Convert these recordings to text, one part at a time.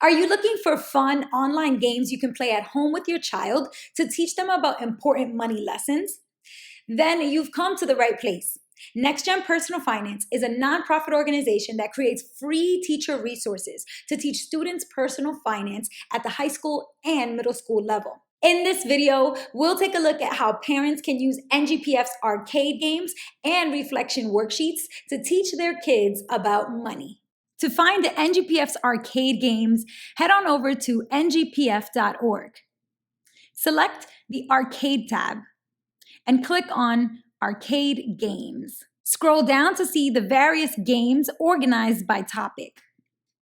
Are you looking for fun online games you can play at home with your child to teach them about important money lessons? Then you've come to the right place. NextGen Personal Finance is a nonprofit organization that creates free teacher resources to teach students personal finance at the high school and middle school level. In this video, we'll take a look at how parents can use NGPF's arcade games and reflection worksheets to teach their kids about money. To find the NGPF's arcade games, head on over to ngpf.org. Select the Arcade tab and click on Arcade Games. Scroll down to see the various games organized by topic.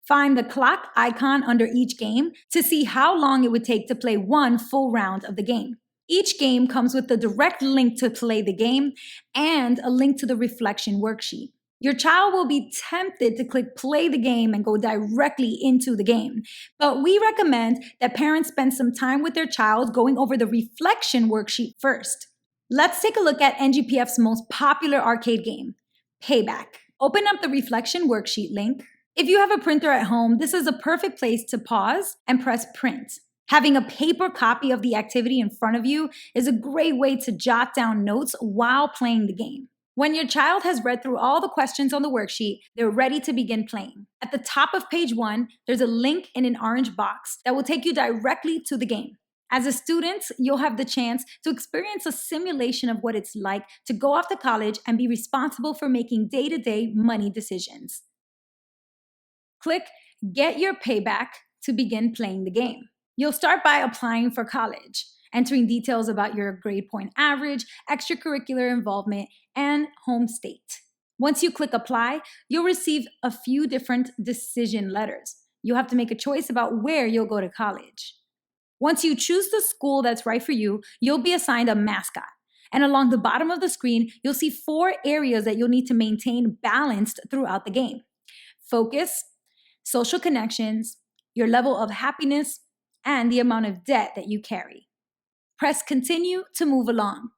Find the clock icon under each game to see how long it would take to play one full round of the game. Each game comes with a direct link to play the game and a link to the reflection worksheet. Your child will be tempted to click play the game and go directly into the game. But we recommend that parents spend some time with their child going over the reflection worksheet first. Let's take a look at NGPF's most popular arcade game, Payback. Open up the reflection worksheet link. If you have a printer at home, this is a perfect place to pause and press print. Having a paper copy of the activity in front of you is a great way to jot down notes while playing the game. When your child has read through all the questions on the worksheet, they're ready to begin playing. At the top of page 1, there's a link in an orange box that will take you directly to the game. As a student, you'll have the chance to experience a simulation of what it's like to go off to college and be responsible for making day-to-day money decisions. Click Get Your Payback to begin playing the game. You'll start by applying for college, entering details about your grade point average, extracurricular involvement, and home state. Once you click Apply, you'll receive a few different decision letters. You'll have to make a choice about where you'll go to college. Once you choose the school that's right for you, you'll be assigned a mascot. And along the bottom of the screen, you'll see 4 areas that you'll need to maintain balanced throughout the game: focus, social connections, your level of happiness, and the amount of debt that you carry. Press continue to move along.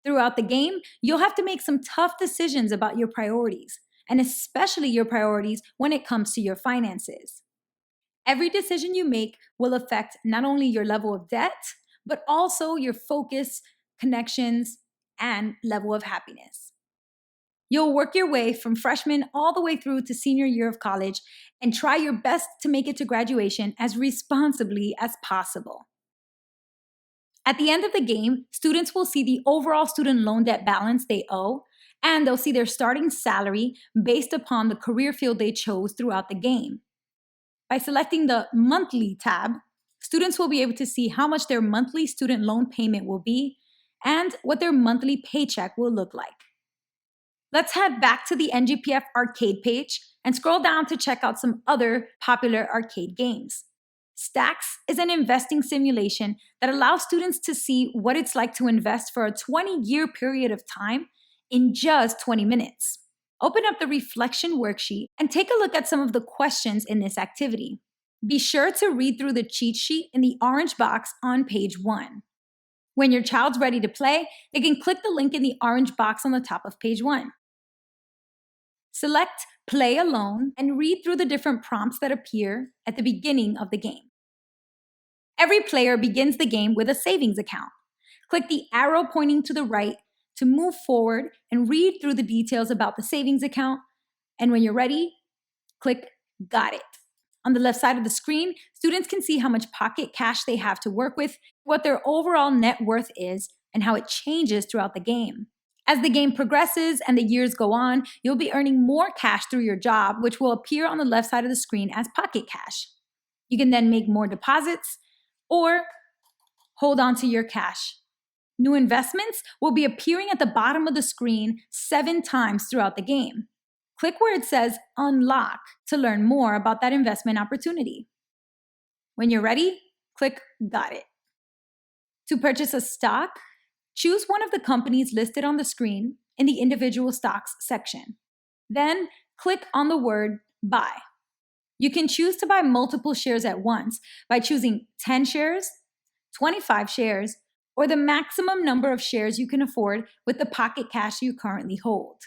Throughout the game, you'll have to make some tough decisions about your priorities, and especially your priorities when it comes to your finances. Every decision you make will affect not only your level of debt, but also your focus, connections, and level of happiness. You'll work your way from freshman all the way through to senior year of college and try your best to make it to graduation as responsibly as possible. At the end of the game, students will see the overall student loan debt balance they owe, and they'll see their starting salary based upon the career field they chose throughout the game. By selecting the Monthly tab, students will be able to see how much their monthly student loan payment will be and what their monthly paycheck will look like. Let's head back to the NGPF arcade page and scroll down to check out some other popular arcade games. Stacks is an investing simulation that allows students to see what it's like to invest for a 20-year period of time in just 20 minutes. Open up the reflection worksheet and take a look at some of the questions in this activity. Be sure to read through the cheat sheet in the orange box on page 1. When your child's ready to play, they can click the link in the orange box on the top of page 1. Select Play Alone and read through the different prompts that appear at the beginning of the game. Every player begins the game with a savings account. Click the arrow pointing to the right to move forward and read through the details about the savings account. And when you're ready, click Got It. On the left side of the screen, students can see how much pocket cash they have to work with, what their overall net worth is, and how it changes throughout the game. As the game progresses and the years go on, you'll be earning more cash through your job, which will appear on the left side of the screen as pocket cash. You can then make more deposits or hold on to your cash. New investments will be appearing at the bottom of the screen 7 times throughout the game. Click where it says Unlock to learn more about that investment opportunity. When you're ready, click Got It. To purchase a stock, choose one of the companies listed on the screen in the individual stocks section. Then click on the word Buy. You can choose to buy multiple shares at once by choosing 10 shares, 25 shares, or the maximum number of shares you can afford with the pocket cash you currently hold.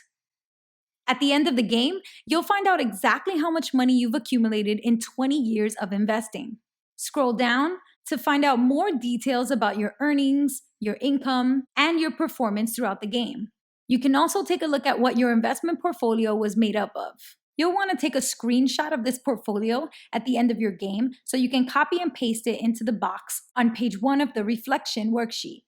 At the end of the game, you'll find out exactly how much money you've accumulated in 20 years of investing. Scroll down to find out more details about your earnings, your income, and your performance throughout the game. You can also take a look at what your investment portfolio was made up of. You'll want to take a screenshot of this portfolio at the end of your game so you can copy and paste it into the box on page 1 of the reflection worksheet.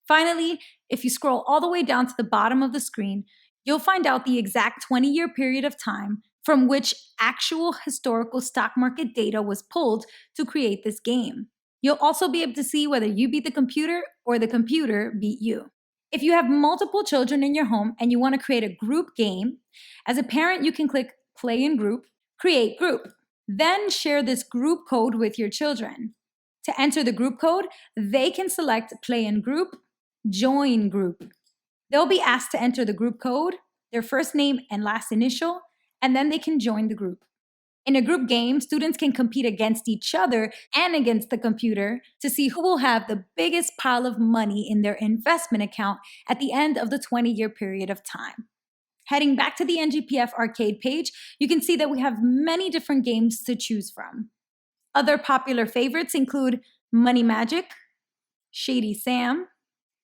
Finally, if you scroll all the way down to the bottom of the screen, you'll find out the exact 20-year period of time from which actual historical stock market data was pulled to create this game. You'll also be able to see whether you beat the computer or the computer beat you. If you have multiple children in your home and you want to create a group game, as a parent, you can click Play in Group, Create Group. Then share this group code with your children. To enter the group code, they can select Play in Group, Join Group. They'll be asked to enter the group code, their first name and last initial, and then they can join the group. In a group game, students can compete against each other and against the computer to see who will have the biggest pile of money in their investment account at the end of the 20-year period of time. Heading back to the Ngpf arcade page, you can see that we have many different games to choose from. Other popular favorites include Money Magic, Shady Sam,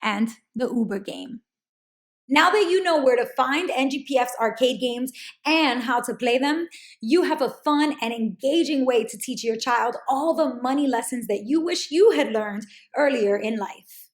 and the Uber game. Now that you know where to find Ngpf's arcade games and how to play them, you have a fun and engaging way to teach your child all the money lessons that you wish you had learned earlier in life.